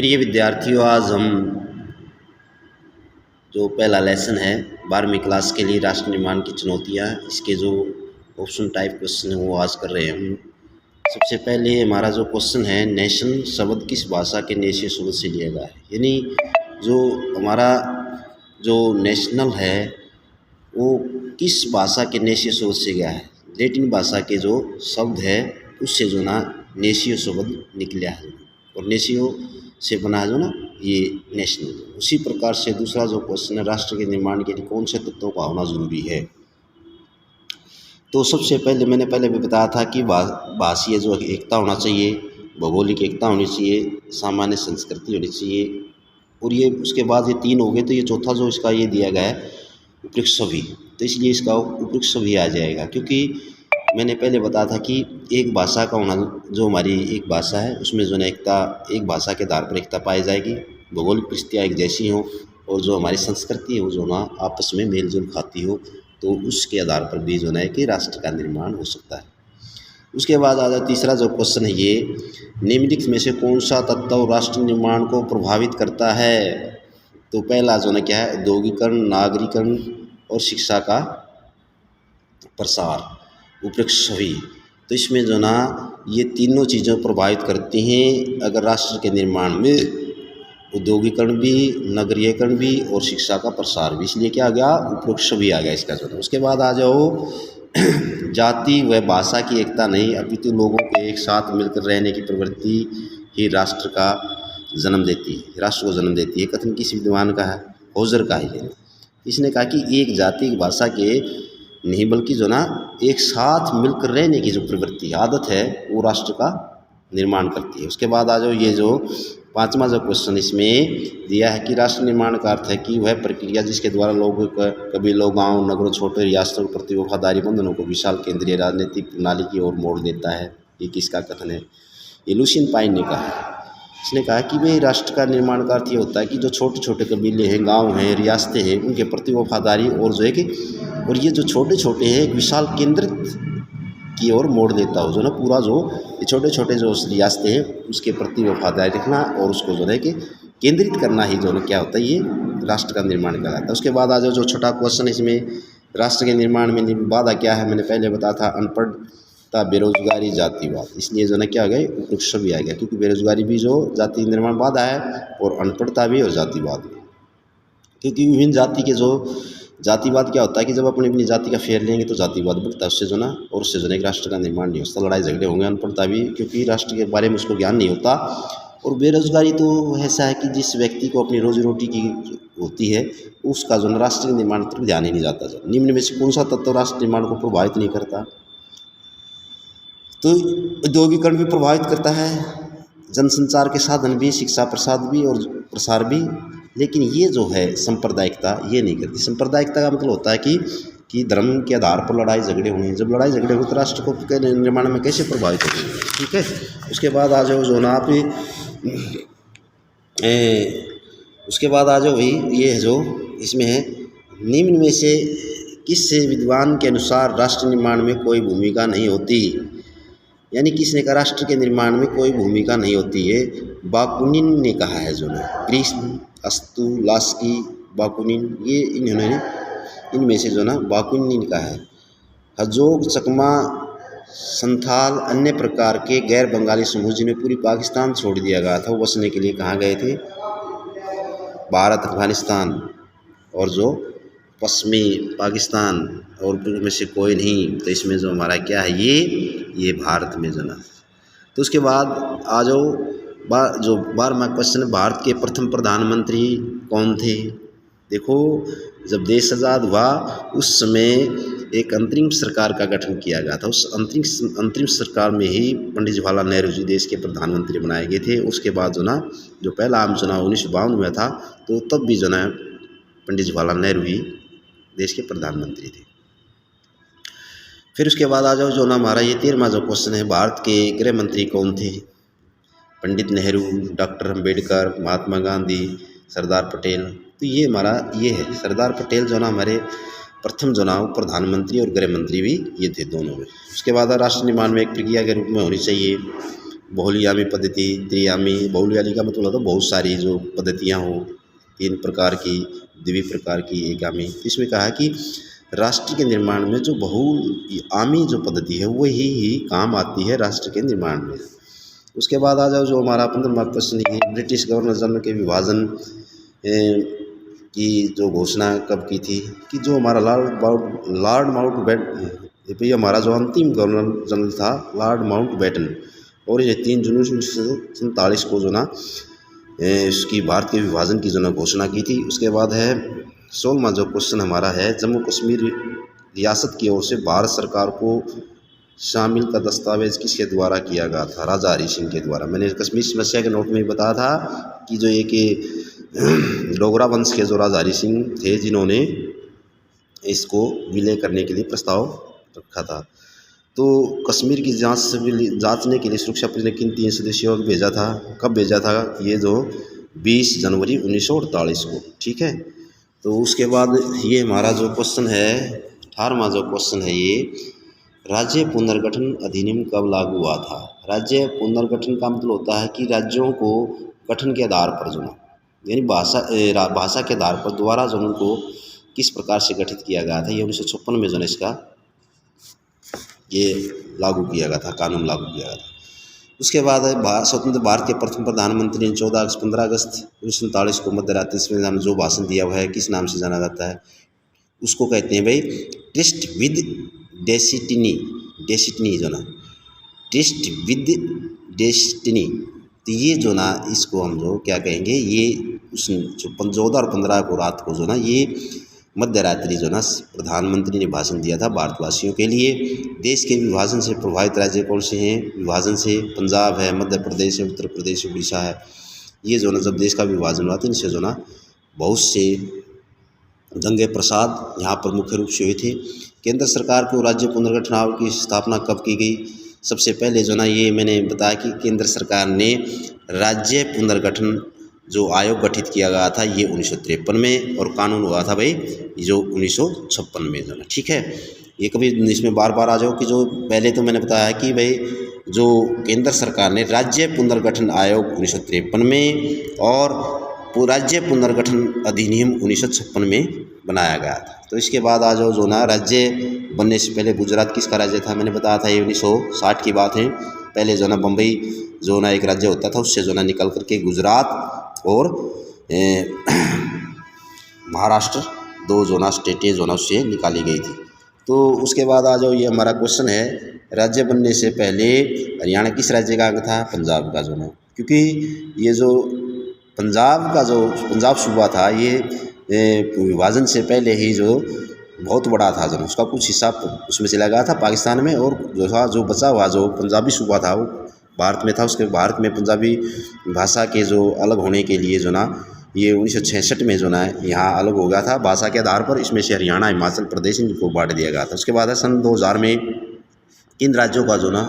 प्रिय विद्यार्थियों, आज हम जो पहला लेसन है 12वीं क्लास के लिए राष्ट्र निर्माण की चुनौतियाँ, इसके जो ऑप्शन टाइप क्वेश्चन है वो आज कर रहे हैं हम। सबसे पहले हमारा जो क्वेश्चन है, नेशन शब्द किस भाषा के नेशीय शब्द से लिया गया है। यानी जो हमारा जो नेशनल है वो किस भाषा के नेशीय शब्द से गया है। लैटिन भाषा के जो शब्द है उससे जो ना नेशीय शब्द निकला है और नेशीय से बना है जो ना ये नेशनल। उसी प्रकार से दूसरा जो क्वेश्चन है, राष्ट्र के निर्माण के लिए कौन से तत्वों का होना जरूरी है। तो सबसे पहले मैंने पहले भी बताया था कि भाषीय जो एकता होना चाहिए, भौगोलिक एकता होनी चाहिए, सामान्य संस्कृति होनी चाहिए, और ये उसके बाद ये तीन हो गए। तो ये चौथा जो इसका ये दिया गया है उपयुक्त सभी, तो इसलिए इसका उपयुक्त सभी आ जाएगा। क्योंकि मैंने पहले बताया था कि एक भाषा का होना, जो हमारी एक भाषा है उसमें जो है एकता, एक भाषा के आधार पर एकता पाई जाएगी, भौगोलिक परिस्थितियाँ एक जैसी हों और जो हमारी संस्कृति है वो जो ना आपस में मेल जोल खाती हो, तो उसके आधार पर भी जो है कि राष्ट्र का निर्माण हो सकता है। उसके बाद आ जाए तीसरा जो क्वेश्चन है, ये निम्नलिखित में से कौन सा तत्व राष्ट्र निर्माण को प्रभावित करता है। तो पहला जो है क्या है, औद्योगिकरण, नागरीकरण और शिक्षा का प्रसार, उपयुक्त सभी। तो इसमें जो ना ये तीनों चीज़ें प्रभावित करती हैं अगर राष्ट्र के निर्माण में, औद्योगिकरण भी, नगरीकरण भी और शिक्षा का प्रसार भी। इसलिए क्या आ गया, उपयुक्त सभी आ गया इसका जो। उसके बाद आ जाओ जाति व भाषा की एकता नहीं अपितु लोगों के एक साथ मिलकर रहने की प्रवृत्ति ही राष्ट्र का जन्म देती है, राष्ट्र को जन्म देती है। कथन किस विद्वान का है, होजर का है। इसने कहा कि एक जाति की भाषा के नहीं बल्कि जो ना एक साथ मिलकर रहने की जो प्रवृत्ति आदत है वो राष्ट्र का निर्माण करती है। उसके बाद आ जाओ ये जो पांचवा जो क्वेश्चन इसमें दिया है कि राष्ट्र निर्माण का अर्थ है कि वह प्रक्रिया जिसके द्वारा लोग कभी लोग गाँव, नगरों, छोटे रियासतों के प्रति वफादारी बंधनों को विशाल केंद्रीय राजनीतिक प्रणाली की ओर मोड़ देता है। ये किसका कथन है, ये लुसियन पाइन ने कहा है। इसने कहा कि भाई राष्ट्र का निर्माण का अर्थ ये होता है कि जो छोटे छोटे कबीले हैं, गांव हैं, रियासतें हैं, उनके प्रति वफादारी और जो है कि और ये जो छोटे छोटे हैं एक विशाल केंद्रित की ओर मोड़ देता हो, जो ना पूरा जो ये छोटे छोटे जो रियासतें हैं उसके प्रति वफादारी रखना और उसको जो है कि केंद्रित करना ही जो ना क्या होता है, ये राष्ट्र का निर्माण कहलाता है। उसके बाद आ जाओ जो छठा क्वेश्चन इसमें, राष्ट्र के निर्माण में बाधा क्या है। मैंने पहले बताया था अनपढ़ता, बेरोजगारी, जातिवाद। इसलिए जो ना क्या हो गया, उपयुक्त सभी आ गया। क्योंकि बेरोजगारी भी जो जाति निर्माण बाधा है और अनपढ़ता भी और जातिवाद भी। क्योंकि विभिन्न जाति के जो जातिवाद क्या होता है कि जब अपनी अपनी जाति का फेर लेंगे तो जातिवाद बढ़ता है उससे जो ना, और उससे जो ना राष्ट्र का निर्माण नहीं होता, लड़ाई झगड़े होंगे। अनपढ़ता भी क्योंकि राष्ट्र के बारे में उसको ज्ञान नहीं होता। और बेरोजगारी तो ऐसा है कि जिस व्यक्ति को अपनी रोजी रोटी की होती है उसका जो राष्ट्र के निर्माण पर ध्यान ही नहीं जाता। जो निम्न में से कौन सा तत्व राष्ट्र निर्माण को प्रभावित नहीं करता। तो औद्योगिकरण भी प्रभावित करता है, जनसंचार के साधन भी, शिक्षा प्रसार भी, लेकिन ये जो है सांप्रदायिकता ये नहीं करती। सांप्रदायिकता का मतलब होता है कि धर्म के आधार पर लड़ाई झगड़े होंगे। जब लड़ाई झगड़े हो तो राष्ट्र को के निर्माण में कैसे प्रभावित होंगे। ठीक है। उसके बाद आ जाओ जो ना आप उसके बाद आ जाओ भाई ये जो इसमें है, निम्न में से किस विद्वान के अनुसार राष्ट्र निर्माण में कोई भूमिका नहीं होती। यानी किसने कहा राष्ट्र के निर्माण में कोई भूमिका नहीं होती है, बाकुनिन ने कहा है। जो ना कृष्ण, अस्तुलास्की, बाकुनिन, ये इन्होंने इनमें से जो ना बाकुनिन का है। हजोग, चकमा, संथाल, अन्य प्रकार के गैर बंगाली समूह जिन्हें पूरी पाकिस्तान छोड़ दिया गया था वो बसने के लिए कहाँ गए थे, भारत, अफगानिस्तान और जो पश्चिमी पाकिस्तान, और में से कोई नहीं। तो इसमें जो हमारा क्या है, ये भारत में जो ना। तो उसके बाद आ जाओ जो 12वां क्वेश्चन है, भारत के प्रथम प्रधानमंत्री कौन थे। देखो जब देश आज़ाद हुआ उस समय एक अंतरिम सरकार का गठन किया गया था। उस अंतरिम सरकार में ही पंडित जवाहरलाल नेहरू जी देश के प्रधानमंत्री बनाए गए थे। उसके बाद जो ना जो पहला आम चुनाव 1952 में था तो तब भी जो ना पंडित जवाहरलाल नेहरू ही देश के प्रधानमंत्री थे। फिर उसके बाद आ जाओ जो ना हमारा ये 13वां जो क्वेश्चन है, भारत के गृह मंत्री कौन थे। पंडित नेहरू, डॉक्टर अम्बेडकर, महात्मा गांधी, सरदार पटेल। तो ये हमारा ये है सरदार पटेल जो ना हमारे प्रथम जो ना प्रधानमंत्री और गृह मंत्री भी ये थे दोनों में। उसके बाद राष्ट्र निर्माण में एक प्रक्रिया के रूप में होनी चाहिए, बहुलियामी पद्धति, त्रियामी। बहुलियामी का मतलब होता है बहुत सारी जो पद्धतियाँ हो, 3 प्रकार की, द्वि प्रकार की, एकामी। इसमें कहा है कि राष्ट्र के निर्माण में जो बहुआमी जो पद्धति है वही ही काम आती है राष्ट्र के निर्माण में। उसके बाद आ जाओ जो हमारा 15वां प्रश्न है, ब्रिटिश गवर्नर जनरल के विभाजन की जो घोषणा कब की थी, कि जो हमारा लॉर्ड माउंटबेटन, ये हमारा जो अंतिम गवर्नर जनरल था लॉर्ड माउंटबेटन, और ये 3 जून 1947 को जो ना इसकी भारत के विभाजन की जो ना घोषणा की थी। उसके बाद है 16वां जो क्वेश्चन हमारा है, जम्मू कश्मीर रियासत की ओर से भारत सरकार को शामिल का दस्तावेज किसके द्वारा किया गया था? राजा हरि सिंह के द्वारा। मैंने कश्मीर समस्या के नोट में बताया था कि जो एक डोगरा वंश के जो राजा हरि सिंह थे जिन्होंने इसको विलय करने के लिए प्रस्ताव रखा था। तो कश्मीर की जांचने के लिए सुरक्षा परिषद ने किन 3 सदस्यों को भेजा था? कब भेजा था? ये जो 20 जनवरी 1948 को। ठीक है, तो उसके बाद ये हमारा जो क्वेश्चन है 18वां जो क्वेश्चन है, ये राज्य पुनर्गठन अधिनियम कब लागू हुआ था? राज्य पुनर्गठन का मतलब होता है कि राज्यों को गठन के आधार पर जो यानी भाषा के आधार पर दोबारा जो उनको किस प्रकार से गठित किया गया था, ये 1956 में जो इसका ये लागू किया गया था, कानून लागू किया गया था। उसके बाद स्वतंत्र भारत के प्रथम प्रधानमंत्री ने 15 अगस्त 1947 को मध्य रात्रि संविधान में जो भाषण दिया हुआ है किस नाम से जाना जाता है? उसको कहते हैं भाई ट्रिस्ट विद डेस्टिनी जो ना, ट्रिस्ट विद डेस्टिनी। तो ये जो ना इसको हम जो क्या कहेंगे, ये उस जो 14 और 15 को रात को जो ना ये मध्य रात्रि जो ना प्रधानमंत्री ने भाषण दिया था भारतवासियों के लिए। देश के विभाजन से प्रभावित राज्य कौन से हैं? विभाजन से पंजाब है, मध्य प्रदेश है, उत्तर प्रदेश, उड़ीसा है। ये जो ना जब देश का विभाजन हुआ था इनसे जो ना बहुत से दंगे प्रसाद यहाँ पर मुख्य रूप से हुए थे। केंद्र सरकार को राज्य पुनर्गठन आयोग की स्थापना कब की गई? सबसे पहले जो ना ये मैंने बताया कि केंद्र सरकार ने राज्य पुनर्गठन जो आयोग गठित किया गया था ये 1953 में, और कानून हुआ था भाई जो 1956 में जो ना। ठीक है, ये कभी इसमें बार बार आ जाओ कि जो पहले तो मैंने बताया कि भाई जो केंद्र सरकार ने राज्य पुनर्गठन आयोग 1953 में और राज्य पुनर्गठन अधिनियम 1956 में बनाया गया था। तो इसके बाद आ जाओ जो ना राज्य बनने से पहले गुजरात किसका राज्य था? मैंने बताया था ये 1960 की बात है। पहले जो ना बम्बई जो ना एक राज्य होता था उससे जो ना निकल करके गुजरात और महाराष्ट्र 2 जो ना स्टेटें जो ना उससे निकाली गई थी। तो उसके बाद आ जाओ ये हमारा क्वेश्चन है, राज्य बनने से पहले हरियाणा किस राज्य का अंग था? पंजाब का जो ना, क्योंकि ये जो पंजाब सूबा था ये विभाजन से पहले ही जो बहुत बड़ा था, जो उसका कुछ हिस्सा उसमें चला गया था पाकिस्तान में, और जो बचा हुआ जो पंजाबी सूबा था वो भारत में था। उसके भारत में पंजाबी भाषा के जो अलग होने के लिए जो ना ये 1966 में जो ना यहाँ अलग हो गया था भाषा के आधार पर। इसमें से हरियाणा, हिमाचल प्रदेश इनको बांट दिया गया था। उसके बाद सन 2000 में किन राज्यों का जो ना